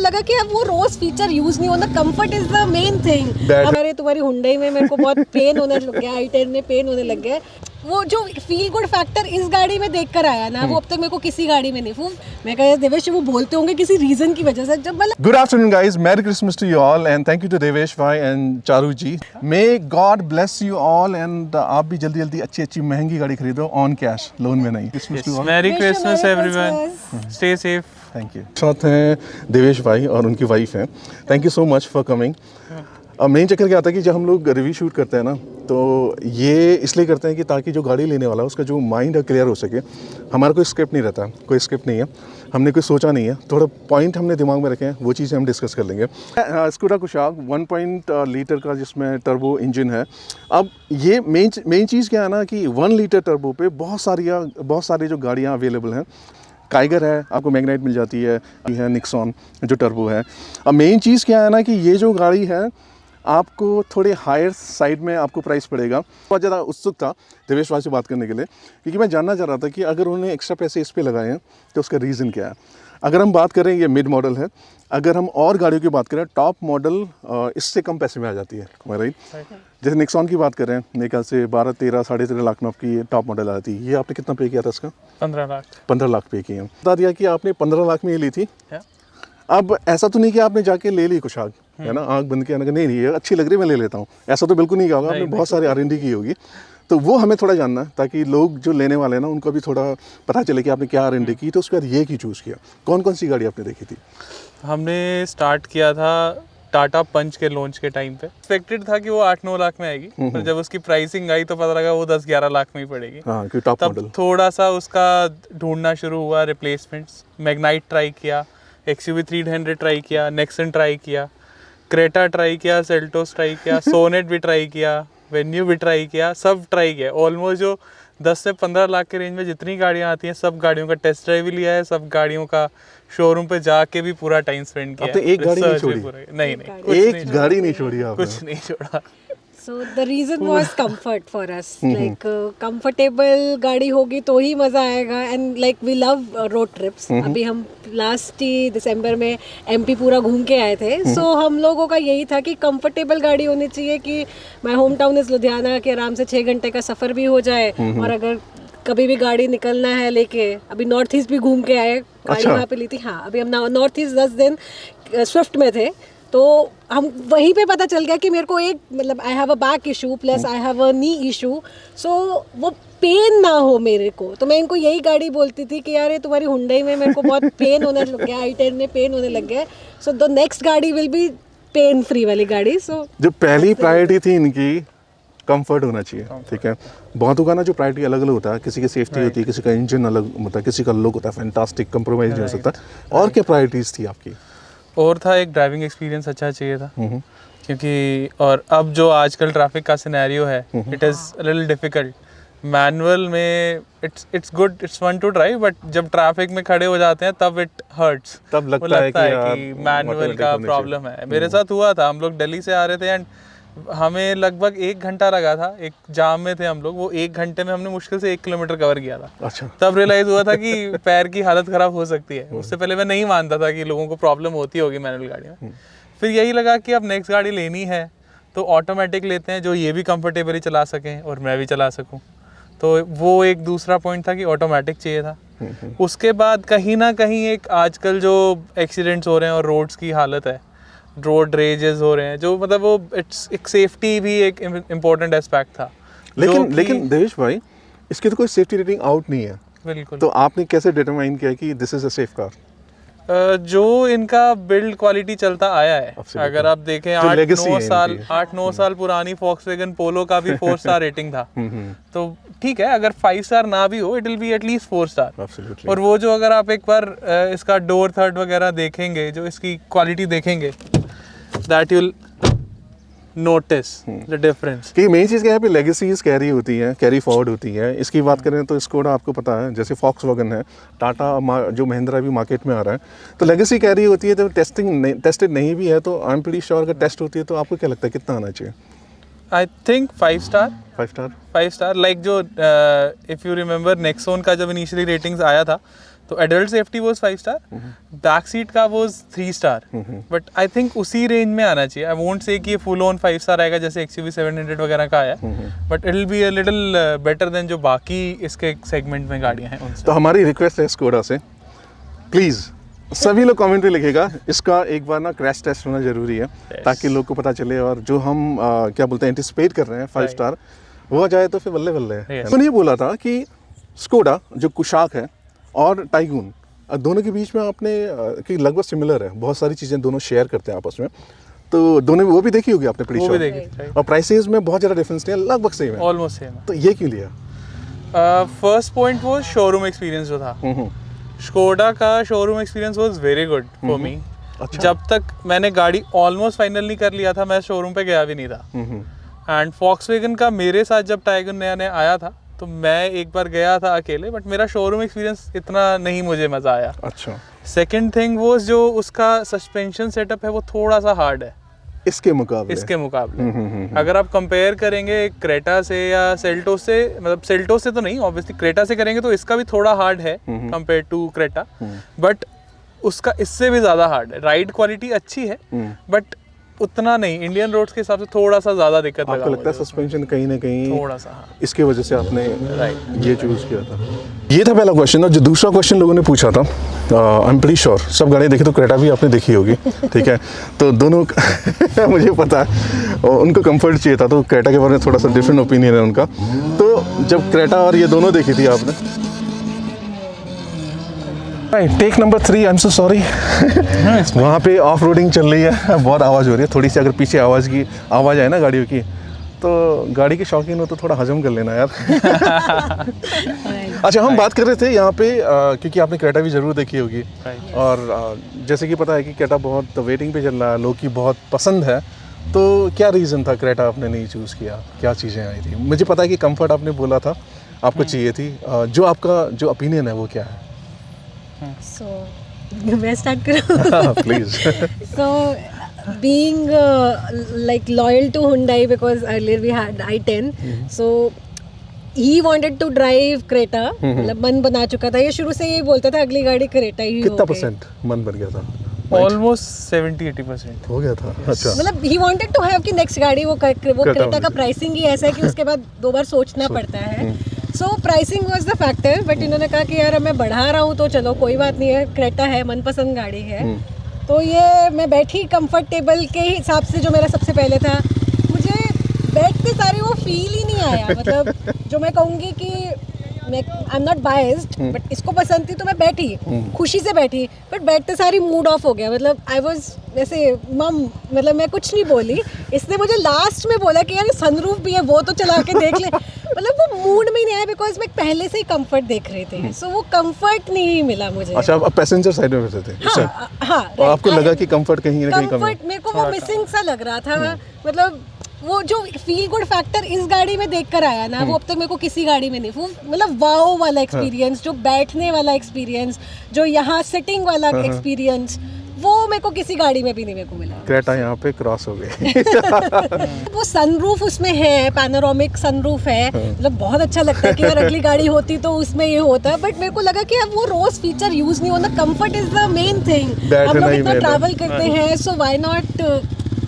लगा कि अब वो रोज फीचर यूज नहीं होना, comfort is the main thing. हमारे तुम्हारी हुंडई में मेरे को बहुत पेन होने लग गया, i10 में पेन होने लग गया। वो जो फील गुड फैक्टर इस गाड़ी में देख कर आया ना, वो अब तक मेरे को किसी गाड़ी में नहीं। मैं कहा देवेश वो बोलते होंगे किसी रीजन की वजह से। जब मतलब good afternoon guys, merry Christmas to you all and thank you to Devesh भाई and Charu ji. May God bless you all and आप भी जल्दी जल्दी अच्छी महंगी गाड़ी खरीदो ऑन कैश, लोन में नहीं। Christmas to all, merry Christmas everyone, stay safe. Thank you. साथ हैं देवेश भाई और उनकी वाइफ हैं। Thank you so much for coming. अब मेन चक्कर क्या आता है कि जब हम लोग रिव्यू शूट करते हैं ना, तो ये इसलिए करते हैं कि ताकि जो गाड़ी लेने वाला है उसका जो माइंड है क्लियर हो सके। हमारा कोई स्क्रिप्ट नहीं रहता, कोई स्क्रिप्ट नहीं है, हमने कोई सोचा नहीं है, थोड़ा पॉइंट हमने दिमाग में रखे हैं, वो चीज़ें हम डिस्कस कर लेंगे। स्कूडा कुशाक 1 लीटर का जिसमें टर्बो इंजन है। अब ये मेन चीज़ क्या है ना कि 1 लीटर टर्बो पे बहुत सारी जो गाड़ियाँ अवेलेबल हैं। काइगर है, आपको मैग्नाइट मिल जाती है निक्सॉन जो टर्बो है। अब मेन चीज़ क्या है ना कि ये जो गाड़ी है आपको थोड़े हायर साइड में आपको प्राइस पड़ेगा। बहुत ज़्यादा उत्सुक था देवेश भाई से बात करने के लिए, क्योंकि मैं जानना चाह रहा था कि अगर उन्होंने एक्स्ट्रा पैसे इस पे लगाए हैं तो उसका रीज़न क्या है। अगर हम बात करें ये मिड मॉडल है, अगर हम और गाड़ियों की बात करें टॉप मॉडल इससे कम पैसे में आ जाती है, राइट। जैसे निक्सॉन की बात करें, मेरे ख्याल से 12-13 साढ़े 13 लाख में आपकी टॉप मॉडल आती है। ये आपने कितना पे किया था इसका? 15 लाख पे किया। बता दिया कि आपने 15 लाख में ये ली थी। अब ऐसा तो नहीं कि आपने जाके ले ली कुछ आग, है ना, आग बंद किया ना, नहीं ये अच्छी लग रही है मैं ले लेता हूँ, ऐसा तो बिल्कुल नहीं किया होगा। आपने बहुत सारी R&D की होगी, तो वो हमें थोड़ा जानना है ताकि लोग जो लेने वाले हैं ना उनको भी थोड़ा पता चले कि आपने क्या R&D की, तो उसके बाद ये की चूज़ किया। कौन कौन सी गाड़ी आपने देखी थी? हमने स्टार्ट किया था टाटा पंच के लॉन्च के टाइम पे। एक्सपेक्टेड था कि वो 8-9 लाख में आएगी, पर जब उसकी प्राइसिंग आई तो पता लगा वो 10-11 लाख में ही पड़ेगी। हाँ, क्योंकि टॉप मॉडल। थोड़ा सा उसका ढूंढना शुरू हुआ, रिप्लेसमेंट्स। मैग्नाइट ट्राई किया, XUV 300 ट्राई किया, नेक्सन ट्राई किया, क्रेटा ट्राई किया, सेल्टोस ट्राई किया, सोनेट भी ट्राई किया, वेन्यू भी ट्राई किया, सब ट्राई किया। ऑलमोस्ट जो 10 से 15 लाख के रेंज में जितनी गाड़ियाँ आती हैं सब गाड़ियों का टेस्ट ड्राइव भी लिया है, सब गाड़ियों का शोरूम पे जाके भी पूरा टाइम स्पेंड किया। आपने एक गाड़ी नहीं छोड़ी? नहीं, एक गाड़ी नहीं छोड़ी आपने? कुछ नहीं छोड़ा। So the reason was comfort for us. Like comfortable गाड़ी होगी तो ही मज़ा आएगा, and like we love road trips. अभी हम लास्ट ही दिसंबर में MP पूरा घूम के आए थे। So हम लोगों का यही था कि comfortable गाड़ी होनी चाहिए कि my home town is Ludhiana, कि आराम से 6 घंटे का सफ़र भी हो जाए। और अगर कभी भी गाड़ी निकलना है लेके, अभी नॉर्थ ईस्ट भी घूम के आए, गाड़ी वहाँ पे ली थी। हाँ, अभी हम नॉर्थ ईस्ट 10 दिन स्विफ्ट में थे, तो हम वहीं पे पता चल गया कि मेरे को एक मतलब I have a back issue plus I have a knee issue, so वो पेन ना हो मेरे को। तो मैं इनको यही गाड़ी बोलती थी कि यार ये तुम्हारी हुंडई में मेरे को बहुत पेन होने लग गया, i10 में पेन होने लग गया, सो द नेक्स्ट गाड़ी विल बी पेन फ्री वाली गाड़ी। सो जो पहली प्रायोरिटी थी इनकी कंफर्ट होना चाहिए, ठीक है। बहुतों का ना जो प्रायोरिटी अलग अलग होता है, किसी की सेफ्टी होती है, किसी का इंजन अलग होता है, किसी का लुक होता है फैंटास्टिक, कंप्रोमाइज नहीं हो सकता। और क्या प्रायोरिटीज थी आपकी? और था एक ड्राइविंग एक्सपीरियंस अच्छा चाहिए था, क्योंकि और अब जो आजकल ट्रैफिक का सिनेरियो है, it is little difficult. Manual में it's good, it's fun to drive, but जब ट्रैफिक में खड़े हो जाते हैं तब इट हर्ट्स, तब लगता है कि मैनुअल का प्रॉब्लम है। मेरे साथ हुआ था, हम लोग दिल्ली से आ रहे थे एंड हमें लगभग 1 घंटा लगा था, एक जाम में थे हम लोग। वो 1 घंटे में हमने मुश्किल से 1 किलोमीटर कवर किया था। अच्छा। तब रियलाइज हुआ था कि पैर की हालत खराब हो सकती है। उससे पहले मैं नहीं मानता था कि लोगों को प्रॉब्लम होती होगी मैनुअल गाड़ी में। फिर यही लगा कि अब नेक्स्ट गाड़ी लेनी है तो ऑटोमेटिक लेते हैं, जो ये भी कंफर्टेबली चला सकें और मैं भी चला सकूं। तो वो एक दूसरा पॉइंट था कि ऑटोमेटिक चाहिए था। उसके बाद कहीं ना कहीं एक आजकल जो एक्सीडेंट्स हो रहे हैं और रोड्स की हालत है, रोड रेजेस हो रहे हैं, जो मतलब वो इट्स एक सेफ्टी भी एक इम्पोर्टेंट एस्पेक्ट था। लेकिन देवेश भाई, इसकी तो कोई सेफ्टी रेटिंग आउट नहीं है। बिल्कुल। तो आपने कैसे डिटरमाइन किया कि this is a safe car? जो इनका बिल्ड क्वालिटी चलता आया है, अगर आप देखें 8-9 साल पुरानी Volkswagen पोलो का भी 4 स्टार रेटिंग था। तो ठीक है, अगर 5 स्टार ना भी हो, it will be at least 4 star. और वो जो अगर आप एक बार इसका डोर थर्ड वगैरह देखेंगे, जो इसकी क्वालिटी देखेंगे, that you will notice the difference. कि मेन चीज़ क्या है, लेगेसीज कैरी होती हैं, कैरी फॉरवर्ड होती है। इसकी बात करें तो स्कोडा आपको पता है, जैसे Volkswagen है, टाटा जो महिंद्रा भी मार्केट में आ रहा है, तो लेगेसी कैरी होती है। तो टेस्टेड नहीं भी है तो आई एम प्रीटी श्योर अगर टेस्ट होती है तो आपको क्या लगता है कितना आना चाहिए? I think 5 star. 5 star like जो इफ़ यू रिमेंबर नेक्सॉन का जब इनिशियली रेटिंग्स आया था तो adult safety was 5 star, back seat का was 3 star, but I think उसी रेंज में आना चाहिए. आई वोंट से कि ये फुल ऑन 5 स्टार आएगा जैसे XUV 700 वगैरह का आया, but it will be a little better than जो बाकी इसके सेगमेंट में गाड़ियाँ हैं उनसे. तो हमारी रिक्वेस्ट है स्कोडा से, प्लीज़ सभी लोग कमेंट में लिखेगा इसका एक बार ना क्रैश टेस्ट होना जरूरी है, ताकि लोग को पता चले, और जो हम क्या बोलते हैं एंटिसिपेट कर रहे हैं 5 स्टार वो आ जाए तो फिर बल्ले बल्ले. मैंने ये बोला था कि स्कोडा जो कुशाक है और टाइगून दोनों के बीच में आपने कि लगभग सिमिलर है, बहुत सारी चीज़ें दोनों शेयर करते हैं आपस में, तो दोनों वो भी देखी होगी आपने प्रीटी वो भी देखी, और प्राइसेस में बहुत ज़्यादा डिफरेंस नहीं है, लगभग सेम है, ऑलमोस्ट सेम. तो ये क्यों लिया? फर्स्ट पॉइंट वो शोरूम एक्सपीरियंस जो था, स्कोडा का showroom experience was very good for me. जब तक मैंने गाड़ी ऑलमोस्ट फाइनल नहीं कर लिया था मैं शोरूम पे गया भी नहीं था. एंड फॉक्सवैगन का मेरे साथ जब टाइगन नया नया आया था तो मैं एक बार गया था अकेले, बट मेरा शोरूम एक्सपीरियंस इतना नहीं मुझे मज़ा आया. अच्छा. सेकंड थिंग वो जो उसका सस्पेंशन सेटअप है वो थोड़ा सा हार्ड है इसके मुकाबले. अगर आप कंपेयर करेंगे क्रेटा से या सेल्टोस से, मतलब सेल्टोस से तो नहीं, ऑब्वियसली क्रेटा से करेंगे तो इसका भी थोड़ा हार्ड है कंपेयर टू क्रेटा, बट उसका इससे भी ज़्यादा हार्ड है. राइड क्वालिटी अच्छी है बट उतना नहीं, इंडियन रोड्स के हिसाब से थोड़ा सा ज़्यादा दिक्कत लगा. आपको लगता है सस्पेंशन कहीं ना कहीं थोड़ा सा, हाँ, इसके वजह से आपने ये चूज़ किया था? ये था पहला क्वेश्चन. और जो दूसरा क्वेश्चन लोगों ने पूछा था, आई एम प्रीटी श्योर सब गाड़ियाँ देखी तो क्रेटा भी आपने देखी होगी, ठीक है, तो दोनों मुझे पता है उनको कंफर्ट चाहिए था, तो क्रेटा के बारे में थोड़ा सा डिफरेंट ओपिनियन है उनका. तो जब क्रेटा और ये दोनों देखी थी आपने, take number 3, I am so sorry, वहाँ पे ऑफ रोडिंग चल रही है, बहुत आवाज़ हो रही है, थोड़ी सी अगर पीछे आवाज़ आए ना गाड़ियों की, तो गाड़ी के शौकीन हो तो थोड़ा हजम कर लेना यार. अच्छा, हम बात कर रहे थे यहाँ पे क्योंकि आपने क्रेटा भी ज़रूर देखी होगी, और जैसे कि पता है कि क्रेटा बहुत वेटिंग पे चल रहा है, लोग की बहुत पसंद है, तो क्या रीज़न था क्रेटा आपने नहीं चूज़ किया? क्या चीज़ें आई थी? मुझे पता है कि कंफर्ट आपने बोला था आपको चाहिए थी, जो आपका जो ओपिनियन है वो क्या है? So, मैं start करूँ? Please. So, being like loyal to Hyundai because earlier we had i10, so he wanted to drive Creta. मतलब मन बना चुका था, ये शुरू से ये बोलता था अगली गाड़ी क्रेटा ही कितना होगी. परसेंट मन बन गया था? ऑलमोस्ट 70-80% हो गया था. अच्छा. मतलब he wanted to have कि नेक्स्ट गाड़ी वो क्रेटा का प्राइसिंग ही ऐसा है कि उसके बाद 2 बार सोचना पड़ता है. So pricing was the factor, but इन्होंने कहा कि यार अब मैं बढ़ा रहा हूँ तो चलो कोई बात नहीं है, क्रेटा है, मनपसंद गाड़ी है. तो ये मैं बैठी कंफर्टेबल के हिसाब से, जो मेरा सबसे पहले था, मुझे बैठते सारे वो फील ही नहीं आया. मतलब जो मैं कहूँगी कि मैं I am not biased, but इसको पसंद थी तो मैं बैठी, खुशी से बैठी, बट बैठते सारी मूड ऑफ हो गया. मतलब आई वॉज वैसे मम, मतलब मैं कुछ नहीं बोली. इसने मुझे लास्ट में बोला कि यार सनरूफ भी है वो तो चला के देख ले. मतलब वो मूड में ही नहीं आया बिकॉज मैं पहले से ही कंफर्ट देख रही थी, सो वो कंफर्ट नहीं मिला मुझे. अच्छा, आप पैसेंजर साइड में बैठे थे? हाँ, हाँ, और आपको लगा कि कंफर्ट कहीं ना कहीं कम है? कंफर्ट मेरे को वो मिसिंग सा लग रहा था. मतलब वो जो फील गुड फैक्टर इस गाड़ी में देख कर आया ना, वो अब तक मेरे को किसी गाड़ी में नहीं. वो मतलब वाओ वाला एक्सपीरियंस, जो बैठने वाला एक्सपीरियंस, जो यहाँ सिटिंग वाला एक्सपीरियंस, वो मेरे को किसी गाड़ी में भी नहीं मेरे को मिला. क्रेटा यहाँ पे क्रॉस हो गई. वो सनरूफ उसमें है, पैनोरामिक सनरूफ है, मतलब बहुत अच्छा लगता है कि यार अगली गाड़ी होती तो उसमें ये होता है. बट मेरे को लगा कि अब वो रोज फीचर यूज नहीं होना. Comfort is the main thing. हम लोग इतना ट्रैवल करते हैं, so why not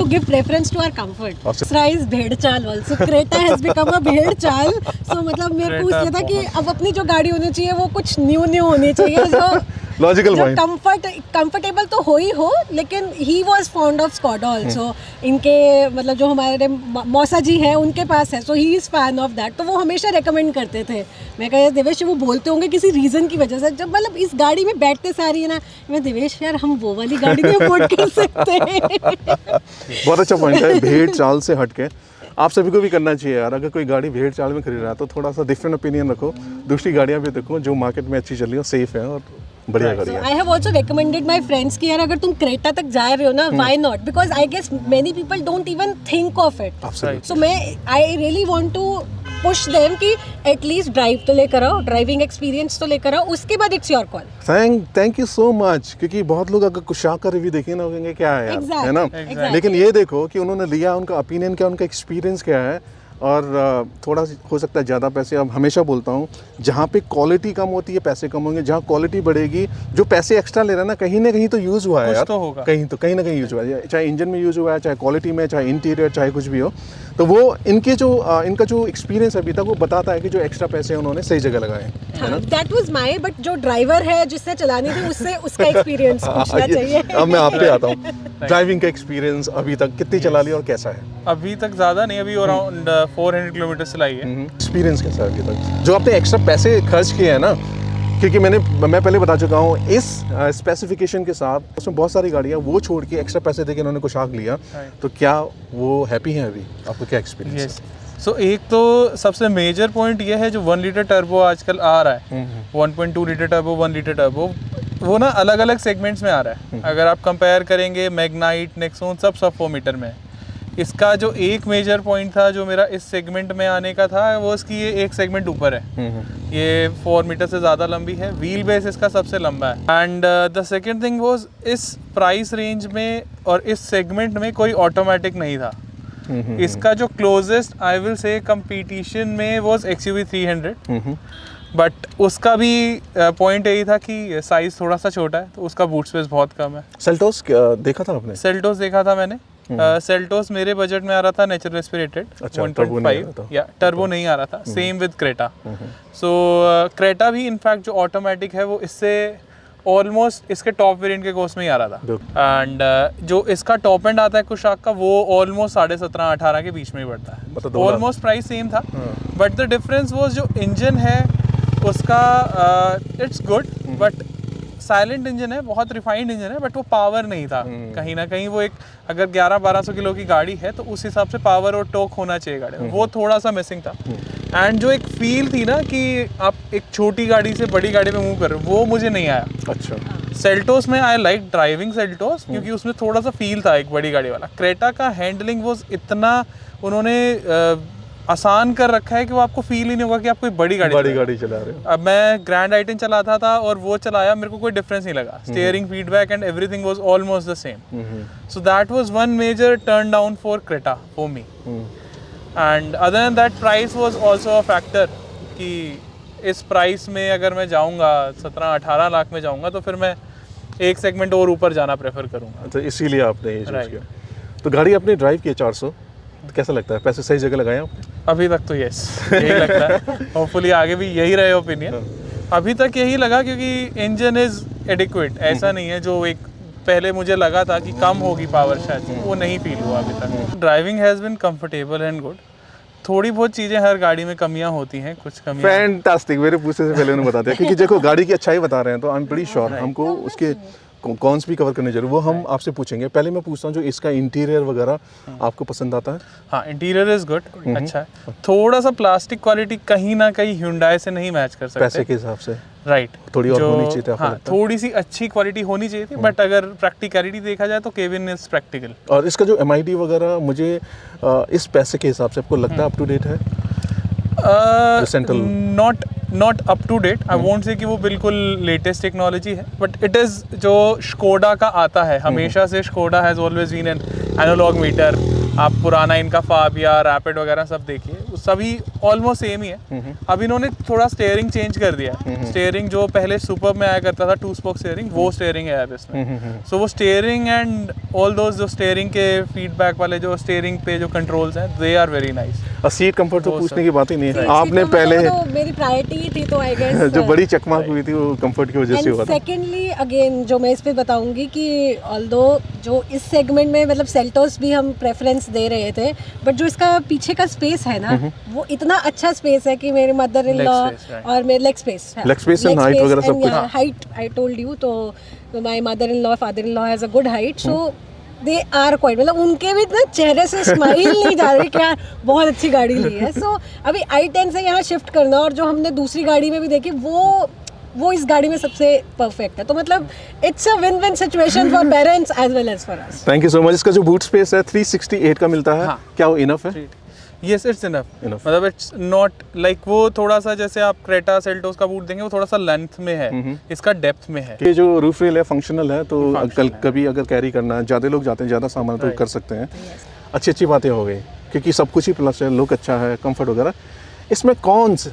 to give preference to our comfort. Rise भेड़ चाल also. Creta has become a भेड़ चाल. So मतलब मेरे को उससे था कि अब अपनी जो गाड़ी होनी चाहिए वो कुछ न्यू होनी चाहिए. जो लॉजिकल पॉइंट. कंफर्टेबल तो हो ही हो, लेकिन he was fond of Skoda also. इनके मतलब जो हमारे मौसा जी हैं उनके पास है, so he is fan of that. तो वो हमेशा रेकमेंड करते थे. मैं कहा देवेश वो बोलते होंगे किसी रीज़न की वजह से. जब मतलब इस गाड़ी में बैठते सारी है ना, मैं देवेश यार हम वो वाली गाड़ी नहीं अफोर्ड कर सकते. बहुत अच्छा पॉइंट है. भेड़ चाल से हट के आप सभी को भी करना चाहिए यार. अगर कोई गाड़ी भेड़ चाल में खरीद रहा है तो थोड़ा सा डिफरेंट ओपिनियन रखो, दूसरी गाड़ियाँ भी देखो जो मार्केट में अच्छी चल रही हो, सेफ है और बढ़िया गाड़ी है. आई have also recommended my friends कि यार अगर तुम क्रेटा तक जा रहे हो ना, why not, because I guess many people don't even think of it. So मैं I really want to push them कि एटलीस्ट ड्राइव तो लेकर आओ, ड्राइविंग एक्सपीरियंस तो लेकर आओ, उसके बाद it's your call. Thank you so much. क्योंकि बहुत लोग अगर कुशाक का रिव्यू देखेंगे ना, कहेंगे क्या है यार, है ना. Exactly. लेकिन ये देखो कि उन्होंने लिया, उनका ओपिनियन क्या, उनका एक्सपीरियंस क्या है. और थोड़ा हो सकता है ज़्यादा पैसे। अब हमेशा बोलता हूँ, जहाँ पे क्वालिटी कम होती है पैसे कम होंगे, जहाँ क्वालिटी बढ़ेगी जो पैसे एक्स्ट्रा ले रहा है ना कहीं तो यूज़ हुआ है कुछ यार, तो होगा। कहीं ना कहीं यूज़ हुआ है, चाहे इंजन में यूज़ हुआ है, चाहे क्वालिटी में, चाहे इंटीरियर, चाहे कुछ भी हो। तो वो इनका जो एक्सपीरियंस अभी तक वो बताता है कि जो एक्स्ट्रा पैसे उन्होंने सही जगह लगाए हैं, है ना। दैट वाज माय, बट जो ड्राइवर है जिसने चलानी थी उससे उसका एक्सपीरियंस पूछना चाहिए। अब मैं आप पे आता हूँ, ड्राइविंग का एक्सपीरियंस अभी तक कितनी चला ली और कैसा है? अभी तक ज़्यादा नहीं, अभी अराउंड 400 किलोमीटर चलाई है। एक्सपीरियंस कैसा है अभी तक? जो आपने एक्स्ट्रा पैसे खर्च किए हैं ना, क्योंकि मैं पहले बता चुका हूँ, इस स्पेसिफिकेशन के साथ उसमें बहुत सारी गाड़ियाँ वो छोड़ के एक्स्ट्रा पैसे देके उन्होंने कुशाक लिया, तो क्या वो हैप्पी हैं अभी? आपको क्या एक्सपीरियंस है? सो एक तो सबसे मेजर पॉइंट ये है, जो 1 लीटर टर्बो आजकल आ रहा है, 1.2 लीटर टर्बो, 1 लीटर टर्बो, वो ना अलग अलग सेगमेंट्स में आ रहा है। अगर आप कंपेयर करेंगे मैग्नाइट, नेक्सॉन, सब 4 मीटर में। इसका जो एक मेजर पॉइंट था जो मेरा इस सेगमेंट में आने का था, वो इसकी ये एक सेगमेंट ऊपर है, ये 4 मीटर से ज़्यादा लंबी है, व्हील बेस इसका सबसे लंबा है। And the second thing was, इस प्राइस रेंज में और इस सेगमेंट में कोई ऑटोमेटिक नहीं था। इसका जो closest I will say competition में वॉज XUV 300, बट उसका भी पॉइंट यही था कि साइज़ थोड़ा सा छोटा है, तो उसका बूट स्पेस बहुत कम है। सेल्टोस देखा था आपने? सेल्टोस देखा था मैंने। सेल्टोस मेरे बजट में आ रहा था नेचुरल एस्पिरेटेड 1.5, या टर्बो नहीं आ रहा था। Same with Creta. So Creta भी इनफैक्ट जो ऑटोमेटिक है वो इससे ऑलमोस्ट इसके टॉप वेरिएंट के कोस्ट में ही आ रहा था। एंड जो इसका टॉप एंड आता है कुशाक का, वो ऑलमोस्ट 17.5-18 के बीच में ही पड़ता है। ऑलमोस्ट प्राइस सेम था, बट द डिफरेंस वो जो इंजन है उसका, it's good, but silent engine है, बहुत रिफाइंड इंजन है, बट वो पावर नहीं था। कहीं ना कहीं वो एक, अगर 1100-1200 किलो की गाड़ी है तो उस हिसाब से पावर और टॉर्क होना चाहिए गाड़ी में, वो थोड़ा सा मिसिंग था। एंड जो एक फील थी ना कि आप एक छोटी गाड़ी से बड़ी गाड़ी में मूव कर रहे हो, वो मुझे नहीं आया। अच्छा। सेल्टोस में आई लाइक ड्राइविंग सेल्टोस, क्योंकि उसमें थोड़ा सा फील था एक बड़ी गाड़ी वाला। क्रेटा का हैंडलिंग वो इतना उन्होंने आसान कर रखा है कि वो आपको फील ही नहीं होगा कि आप कोई बड़ी गाड़ी चला रहे हो। अब मैं ग्रैंड आइटन चलाता था और वो चलाया, मेरे को कोई डिफरेंस नहीं लगा। Steering, feedback and everything was almost the same. So that was one major turn down for Creta for me. And other than that, price was also a factor, कि इस प्राइस में अगर मैं जाऊंगा 17-18 लाख में जाऊंगा, तो फिर मैं एक सेगमेंट और ऊपर जाना प्रेफर करूंगा। तो इसीलिए आपने ये चूज़ किया। तो गाड़ी आपने ड्राइव की 400, तो कैसा लगता है? पैसे सही जगह लगाए आपने? अभी तक तो यस, यही लगता है। होपफुली आगे भी यही रहे ओपिनियन। अभी तक यही लगा, क्योंकि इंजन इज एडिक्वेट। ऐसा नहीं है जो एक पहले मुझे लगा था कि कम होगी पावर शायद, वो नहीं फील हुआ अभी तक। Driving has been comfortable and good. थोड़ी बहुत चीज़ें हर गाड़ी में कमियां होती हैं, कुछ कमियां। फैंटास्टिक। मेरे पूछने से पहले उन्होंने बता दिया, क्योंकि देखो गाड़ी की अच्छाई बता रहे हैं तो आई एम प्रीटी श्योर हमको उसके कॉन्स भी कवर करने जरूर, वो हम आपसे पूछेंगे। पहले मैं पूछता हूँ, जो इसका इंटीरियर वगैरह आपको पसंद आता है? हाँ, इंटीरियर इज गुड, अच्छा है। थोड़ा सा प्लास्टिक क्वालिटी कहीं ना कहीं Hyundai से नहीं मैच कर सकते पैसे के हिसाब से, राइट। थोड़ी और होनी चाहिए थी, आपको हाँ, लगता है? थोड़ी सी अच्छी क्वालिटी होनी चाहिए थी, बट अगर प्रैक्टिकलिटी देखा जाए तो केविन इज प्रैक्टिकल। और इसका जो MID वगैरह, मुझे इस पैसे के हिसाब से आपको लगता है अप टू डेट है? Not up to date, I won't say कि वो बिल्कुल लेटेस्ट टेक्नोलॉजी है, बट इट इज़ जो स्कोडा का आता है हमेशा से। Skoda has always been an analogue meter. आप पुराना इनका फाब या रैपिड वगैरह सब देखिए, सभी ऑलमोस्ट सेम ही है। अब इन्होंने थोड़ा स्टीयरिंग चेंज कर दिया। स्टीयरिंग जो पहले सुपर में आया करता था, 2 स्पोक स्टीयरिंग, वो स्टीयरिंग है अब इसमें। सो वो स्टीयरिंग एंड ऑल दोज जो स्टीयरिंग के फीडबैक वाले जो स्टीयरिंग पे जो कंट्रोल्स हैं, दे आर वेरी नाइस। और सीट कंफर्ट तो पूछने की बात ही नहीं है। सीट आपने तो पहले तो मेरी प्रायोरिटी थी, तो आई गेस जो बड़ी चकमाक हुई थी वो कंफर्ट की वजह से हुआ था। सेकेंडली अगेन जो मैं इस पे बताऊंगी कि ऑल्दो जो इस सेगमेंट में, मतलब सेल्टोस भी हम प्रेफरेंस दे रहे थे, बट जो इसका पीछे का स्पेस है ना, वो इतना अच्छा स्पेस है कि मेरे मदर इन लॉ और मेरे लेग स्पेस एंड हाइट वगैरह सब कुछ। हाइट आई टोल्ड यू, तो my mother in law, father in law has a good height, so they are quite, मतलब उनके भी ना चेहरे से स्माइल नहीं जा रही कि यार बहुत अच्छी गाड़ी ली है। सो अभी i10 से यहाँ शिफ्ट करना, और जो हमने दूसरी गाड़ी में भी देखी, वो इस गाड़ी में सबसे परफेक्ट है। तो मतलब it's a win win situation for parents as well as for us. Thank you so much. इसका जो बूट स्पेस है 368 का मिलता है, हाँ। क्या वो इनफ है? Yes, it's enough. मतलब इट्स नॉट लाइक वो थोड़ा सा, जैसे आप क्रेटा सेल्टोस का बूट देंगे, वो थोड़ा सा लेंथ में है, इसका डेप्थ में है। ये जो रूफ रेल है फंक्शनल है, तो कभी अगर कैरी करना है, ज़्यादा लोग जाते हैं, ज़्यादा सामान तो कर सकते हैं। अच्छी बातें हो गई। क्योंकि सब कुछ ही प्लस है, लुक अच्छा है, कंफर्ट वगैरह। इसमें कॉन्स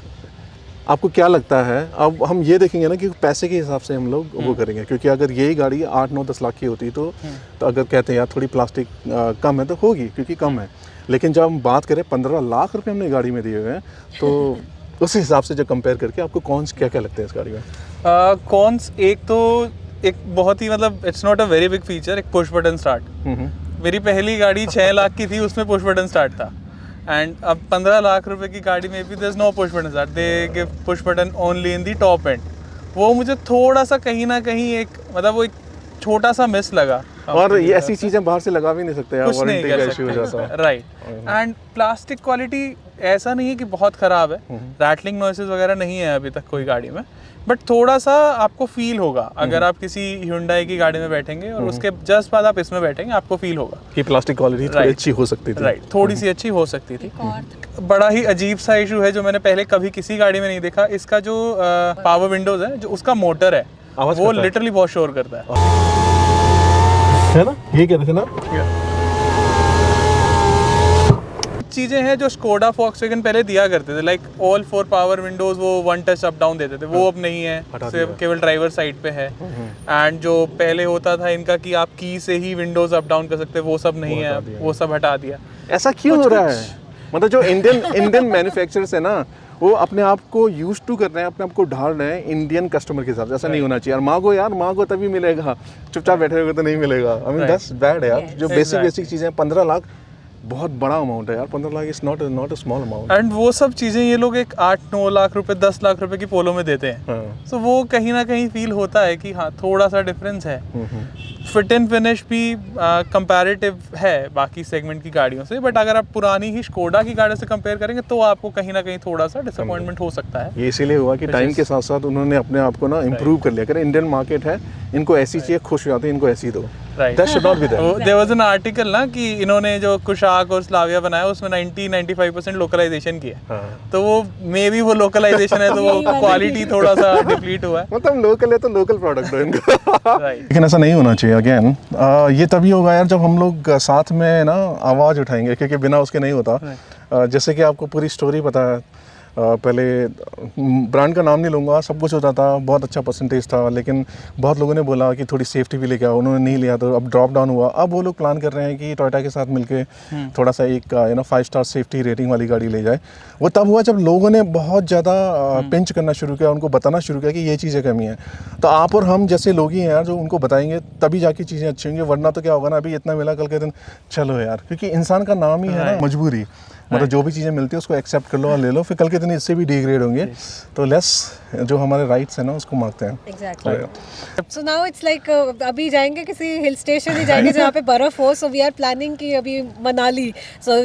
आपको क्या लगता है? अब हम ये देखेंगे ना कि पैसे के हिसाब से हम लोग वो करेंगे, क्योंकि अगर यही गाड़ी 8-9-10 लाख की होती तो अगर कहते हैं यार थोड़ी प्लास्टिक कम है तो होगी, क्योंकि कम है। लेकिन जब हम बात करें 15 लाख रुपए हमने गाड़ी में दिए हुए हैं, तो उस हिसाब से जब कंपेयर करके आपको कॉन्स क्या क्या लगते हैं इस गाड़ी में? कॉन्स एक बहुत ही मतलब it's not a very big feature, एक पुश बटन स्टार्ट। मेरी पहली गाड़ी 6 लाख की थी, उसमें पुश बटन स्टार्ट था। एंड अब 15 लाख रुपए की गाड़ी में भी there is no push button start, they give push button only in the top end. वो मुझे थोड़ा सा कहीं ना कहीं वो एक छोटा सा मिस लगा। और ये ऐसी चीजें बाहर से लगा भी नहीं सकते यार, कुछ नहीं वारंटी का कर इशू हो जाता है। सकते, राइट। एंड प्लास्टिक क्वालिटी ऐसा नहीं है कि बहुत ख़राब है, रैटलिंग नॉइसेस वगैरह नहीं है अभी तक कोई गाड़ी में, बट थोड़ा सा आपको फील होगा अगर आप किसी Hyundai की गाड़ी में बैठेंगे और उसके जस्ट बाद आप इसमें बैठेंगे, आपको फील होगा कि प्लास्टिक क्वालिटी थोड़ी अच्छी हो सकती थी। राइट, थोड़ी सी अच्छी हो सकती थी। बड़ा ही अजीब सा इशू है जो मैंने पहले कभी किसी गाड़ी में नहीं देखा, इसका जो पावर विंडोज है, जो उसका मोटर है आवाज़ वो करता है। लिटरली बहुत शोर करता है ना, ये कह रहे थे ना। चीजें हैं जो स्कोडा वॉक्सवैगन पहले दिया करते थे, लाइक ऑल 4 पावर विंडोज वो 1 टच अप डाउन देते थे, वो अब नहीं है, सिर्फ केवल ड्राइवर साइड पे है। एंड जो पहले होता था इनका कि आप की से ही विंडोज अप डाउन कर सकते, वो सब नहीं है, वो सब हटा दिया। ऐसा क्यों हो रहा है? मतलब जो इंडियन मैन्युफैक्चरर्स है ना, वो अपने आप को यूज टू कर रहे हैं, अपने आप को ढाल रहे हैं इंडियन कस्टमर के हिसाब से। ऐसा नहीं होना चाहिए यार, मांगो तभी मिलेगा, चुपचाप बैठे रहोगे तो नहीं मिलेगा। आई मीन दैट्स बैड है यार। जो बेसिक चीजें, 15 लाख बहुत बड़ा अमाउंट है यार, 15 lakh is not a small amount. And वो सब चीजें ये लोग एक 8-9 लाख रुपए 10 लाख रुपए की पोलो में देते हैं, तो वो कहीं ना कहीं फील होता है कि हाँ थोड़ा सा डिफरेंस है। फिट एंड फिनिश भी कंपैरेटिव है बाकी सेगमेंट की गाड़ियों से, बट अगर आप पुरानी ही स्कोडा की गाड़ी से कंपेयर करेंगे तो आपको कहीं ना कहीं थोड़ा सा डिसअपॉइंटमेंट हो सकता है। ये इसीलिए हुआ कि टाइम के साथ साथ उन्होंने अपने आप को ना इम्प्रूव कर लिया। अगर इंडियन मार्केट है, इनको ऐसी चाहिए, खुश हो जाते हैं, इनको ऐसी दो। Right. That should not be there. There was an article ना कि इन्होंने जो कुशाक और स्लाविया बनाया उसमें 90-95% लोकलाइजेशन की है, तो वो मे बी वो लोकलाइजेशन है तो वो क्वालिटी थोड़ा सा डिप्लीट हुआ है। मतलब लोकल है तो लोकल प्रोडक्ट है इनका। Right. लेकिन ऐसा नहीं होना चाहिए। अगेन ये तभी होगा यार जब हम लोग साथ में ना आवाज़ उठाएंगे, क्योंकि बिना उसके नहीं होता। जैसे कि आपको पूरी स्टोरी पता है, पहले ब्रांड का नाम नहीं लूँगा, सब कुछ होता था, बहुत अच्छा परसेंटेज था, लेकिन बहुत लोगों ने बोला कि थोड़ी सेफ्टी भी लेके आओ, उन्होंने नहीं लिया, तो अब ड्रॉप डाउन हुआ। अब वो लोग प्लान कर रहे हैं कि टोयोटा के साथ मिलके थोड़ा सा एक 5 स्टार सेफ्टी रेटिंग वाली गाड़ी ले जाए। वो तब हुआ जब लोगों ने बहुत ज़्यादा पिंच करना शुरू किया, उनको बताना शुरू किया कि ये चीज़ें कमी है। तो आप और हम जैसे लोग ही हैं यार जो उनको बताएंगे, तभी जाके चीज़ें अच्छी होंगी, वरना तो क्या होगा ना, अभी इतना मिला, कल के दिन चलो यार, क्योंकि इंसान का नाम ही है ना मजबूरी। मतलब जो भी चीज़ें मिलती है उसको एक्सेप्ट कर लो और ले लो, फिर कल के दिन इससे भी डिग्रेड होंगे, तो लेस जो हमारे राइट्स हैं ना उसको मांगते हैं। Exactly. So now it's like अभी जाएंगे किसी हिल स्टेशन ही जाएंगे जहाँ पे बर्फ हो, सो वी आर प्लानिंग कि अभी Manali, so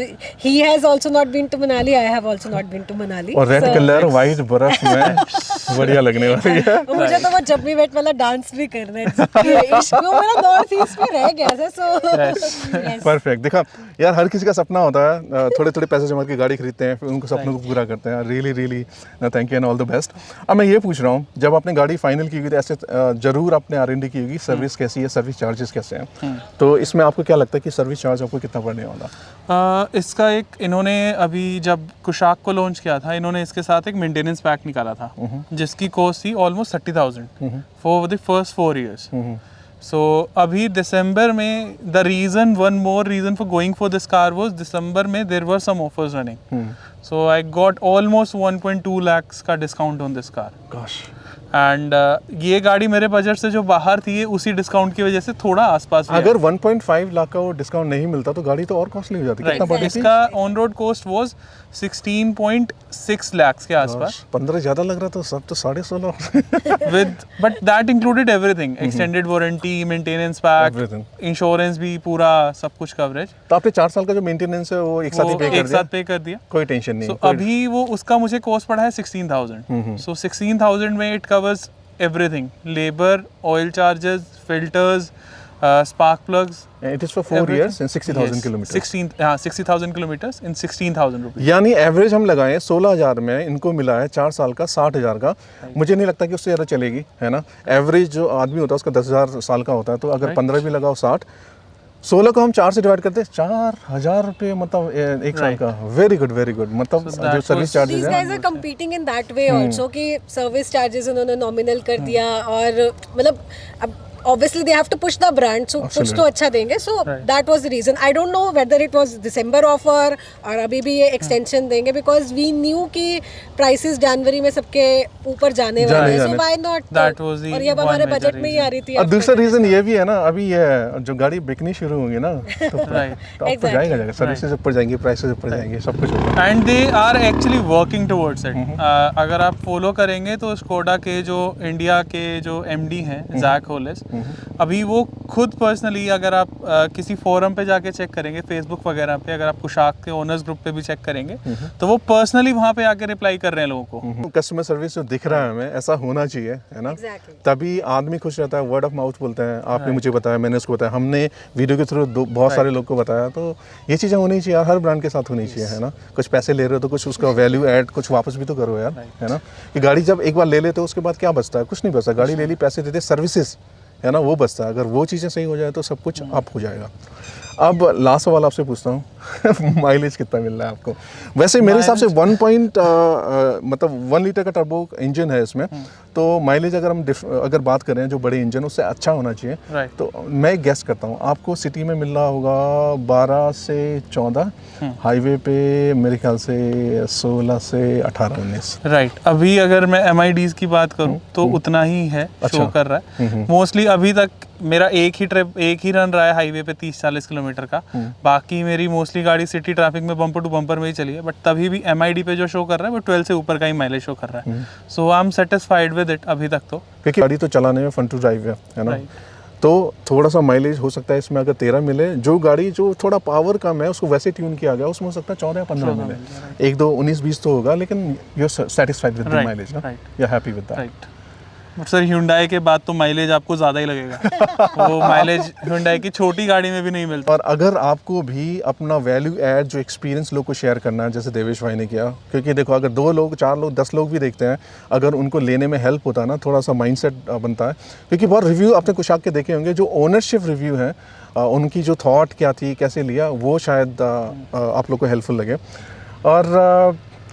he has also not been to Manali, I have also not been to Manali. और रेड कलर वाइट बर्फ में बढ़िया लगने वाली है। मुझे तो वो जब भी वेट वाला डांस भी करना है, वो मेरा नॉर्थ ईस्ट में रह गया था। So perfect. देखा यार, हर किसी का सपना होता है, थोड़े थोड़े पैसे जमा के गाड़ी खरीदते हैं, फिर उनको सपनों को पूरा करते हैं। Really thank you and all the best. अब मैं ये पूछ रहा हूँ, जब आपने गाड़ी फाइनल की हुई तो ऐसे जरूर आपने R&D की होगी, सर्विस कैसी है, सर्विस चार्जेस कैसे हैं, तो इसमें आपको क्या लगता है कि सर्विस चार्ज आपको कितना पड़ने वाला? इसका एक इन्होंने अभी जब कुशाक को लॉन्च किया था, इन्होंने इसके साथ एक मेंटेनेंस पैक निकाला था जिसकी कॉस्ट थी almost 30,000 for the first 4 years। So अभी दिसंबर में one more reason for going for this car was दिसंबर में there were some offers running, so I got almost 1.2 lakhs का discount on this car. Gosh. And ये गाड़ी मेरे budget से जो बाहर थी, उसी डिस्काउंट की वजह से थोड़ा आसपास भी अगर 1.5 लाख का वो डिस्काउंट नहीं मिलता तो गाड़ी तो और कॉस्टली हो जाती। कितना पड़ी थी? इसका on road cost was 16.6 lakhs के आसपास। 15 ज्यादा लग रहा था, सब तो 16.5 with but that included everything, extended warranty, maintenance pack, Everything. Insurance भी पूरा, सब कुछ कवरेज। तो आपने 4 साल का जो मेंटेनेंस है वो एक साथ ही पे कर दिया? पे कर दिया, कोई टेंशन नहीं। सो अभी वो उसका मुझे कॉस्ट पड़ा है 16,000। सो 16,000 में it covers everything, labour, oil charges, filters, spark plugs. It is for 4 years and 60,000 kilometers. 60,000 kilometers in 16,000 rupees. यानी एवरेज हम लगाएं 16,000 में, इनको मिला है 4 साल का 60,000 का। मुझे नहीं लगता कि उससे ज़्यादा चलेगी, है ना। एवरेज जो आदमी होता है उसका 10,000 साल का होता है, तो अगर 15 भी लगाओ 60, 16 को हम 4 से डिवाइड करते हैं, 4,000 रुपये मतलब एक साल का। वेरी गुड मतलब जो सर्विस चार्जेस These है। guys are competing in that way also कि सर्विस चार्जेस उन्होंने नॉमिनल कर दिया और मतलब अब obviously they have to push the brand, so कुछ तो अच्छा देंगे, so that was the reason. I don't know whether it was December offer और अभी भी ये extension देंगे because we knew कि prices जनवरी में सबके ऊपर जाने वाले हैं, so why not? That was the और ये अब हमारे बजट में ही आ रही थी। और दूसरा रीजन ये भी है ना, अभी ये जो गाड़ी बिकनी शुरू होंगी ना तो अब तो जाएगा सर्विसेज ऊपर जाएंगी, प्राइसेस ऊपर जाएंगे, सब कुछ होगा। And they are actually working towards it. अगर आप फॉलो करेंगे तो स्कोडा के जो इंडिया के जो एमडी हैं जैक होलिस, अभी वो खुद पर्सनली, अगर आप किसी फोरम पे जाके चेक करेंगे, फेसबुक वगैरह पे, अगर आप कुशाक के ओनर्स ग्रुप पे भी चेक करेंगे तो वो पर्सनली वहाँ पे आके रिप्लाई कर रहे हैं लोगों को। कस्टमर सर्विस जो दिख रहा है हमें, ऐसा होना चाहिए, है ना? Exactly. तभी आदमी खुश रहता है, वर्ड ऑफ माउथ बोलते हैं, आपने मुझे बताया, मैंने उसको बताया, हमने वीडियो के थ्रू बहुत सारे लोग को बताया, तो ये चीज़ें होनी चाहिए, हर ब्रांड के साथ होनी चाहिए, है ना? कुछ पैसे ले रहे हो तो कुछ उसका वैल्यू ऐड, कुछ वापस भी तो करो यार, है ना? कि गाड़ी जब एक बार ले लेते हो उसके बाद क्या बचता है? कुछ नहीं बचता। गाड़ी ले ली, पैसे देते, सर्विसेज, है ना, वो बचता है। अगर वो चीज़ें सही हो जाए तो सब कुछ अप हो जाएगा। अब लास्ट सवाल आपसे पूछता हूँ माइलेज कितना मिल रहा है आपको? वैसे मेरे हिसाब से 1 लीटर का टर्बो इंजन है इसमें, तो माइलेज अगर हम अगर बात करें जो बड़े इंजन, उससे अच्छा होना चाहिए। तो मैं गेस करता हूँ आपको सिटी में मिल रहा होगा 12 से 14, हाईवे पे मेरे ख्याल से 16 से 18-19। राइट। अभी अगर मैं MIDs की बात करूं तो उतना ही है, शो कर रहा है मोस्टली। अभी तक मेरा एक ही रन रहा है हाईवे पे 30-40 किलोमीटर का। बाकी मेरी मोस्टली गाड़ी सिटी ट्रैफिक में बम्पर टू बम्पर में ही चली है, बट तभी भी MID पे जो शो कर रहा है वो 12 से ऊपर का ही माइलेज शो कर रहा है। So I am satisfied with it अभी तक तो, क्योंकि गाड़ी तो चलाने में फन टू ड्राइव है ना? तो थोड़ा सा माइलेज हो सकता है इसमें अगर 13 मिले। जो गाड़ी जो थोड़ा पावर कम है उसको वैसे ट्यून किया गया, उसमें हो सकता है 14 या 15 मिले, 1-2 19-20 तो होगा, लेकिन you are satisfied with the mileage ना, you are happy with that. Right. Sir Hyundai के बाद तो माइलेज आपको ज़्यादा ही लगेगा। वो माइलेज Hyundai की छोटी गाड़ी में भी नहीं मिलता। और अगर आपको भी अपना वैल्यू ऐड जो एक्सपीरियंस लोग को शेयर करना है, जैसे देवेश भाई ने किया, क्योंकि देखो अगर 2 लोग 4 लोग 10 लोग भी देखते हैं, अगर उनको लेने में हेल्प होता है ना, थोड़ा सा माइंडसेट बनता है। क्योंकि बहुत रिव्यू आपने कुशाक के देखे होंगे, जो ओनरशिप रिव्यू है उनकी जो थॉट क्या थी, कैसे लिया, वो शायद आप लोग को हेल्पफुल लगे। और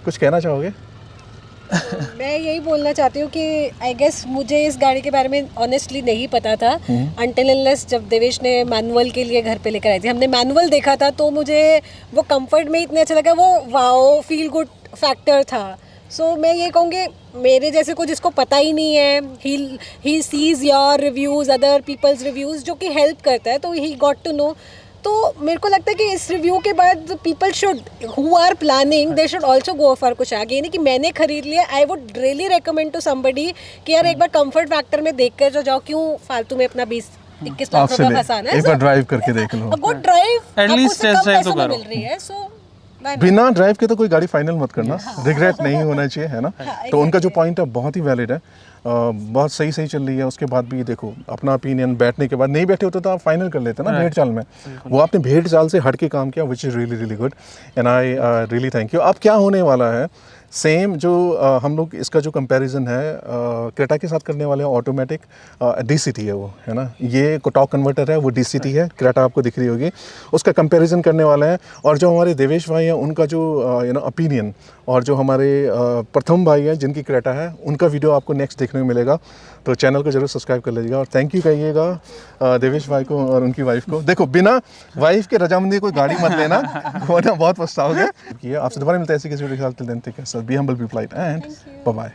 कुछ कहना चाहोगे? मैं यही बोलना चाहती हूँ कि आई गेस मुझे इस गाड़ी के बारे में ऑनेस्टली नहीं पता था अनटिल अनलेस जब देवेश ने मैनुअल के लिए घर पे लेकर आई थी। हमने मैनुअल देखा था तो मुझे वो कंफर्ट में इतने अच्छा लगा, वो वाओ फील गुड फैक्टर था। सो मैं ये कहूँगी मेरे जैसे को जिसको पता ही नहीं है, he sees your reviews, other people's reviews, जो कि हेल्प करता है, तो ही गॉट टू नो। तो मेरे को लगता है कि इस रिव्यू के बाद people should who are planning they should also go for कुछ आगे। ये नहीं कि मैंने खरीद लिया, I would really recommend to somebody कि यार एक बार कंफर्ट फैक्टर में देख कर जो जाओ, क्यों फालतू में अपना 20-21 लाख रुपया फंसाना है। एक बार ड्राइव करके देख लो, good drive at least test drive तो करो। मिल रही है, सो बिना ड्राइव के तो कोई गाड़ी फाइनल मत करना, रिग्रेट नहीं होना चाहिए, है ना? तो उनका जो पॉइंट है बहुत ही वैलिड है, बहुत सही चल रही है। उसके बाद भी देखो अपना ओपिनियन, बैठने के बाद नहीं बैठे होते तो आप फाइनल कर लेते ना भेड़ चाल में, वो आपने भेड़ चाल से हट के काम किया, which is really good and I really thank you. अब क्या होने वाला है, सेम जो हम लोग इसका जो कंपैरिजन है क्रेटा के साथ करने वाले हैं, ऑटोमेटिक DCT है वो, है ना? ये टॉर्क कन्वर्टर है, वो DCT है, क्रेटा आपको दिख रही होगी, उसका कंपैरिजन करने वाले हैं। और जो हमारे देवेश भाई हैं उनका जो ओपिनियन, और जो हमारे प्रथम भाई हैं जिनकी क्रेटा है, उनका वीडियो आपको नेक्स्ट देखने को मिलेगा। तो चैनल को जरूर सब्सक्राइब कर लीजिएगा और थैंक यू कहिएगा देवेश भाई को और उनकी वाइफ को। देखो बिना वाइफ के रजामंदी कोई गाड़ी मत लेना, वरना बहुत पछताओगे। आपसे दोबारा मिलते हैं ऐसी किसी वीडियो के साथ। Till then, take care, be humble, be polite, and bye bye.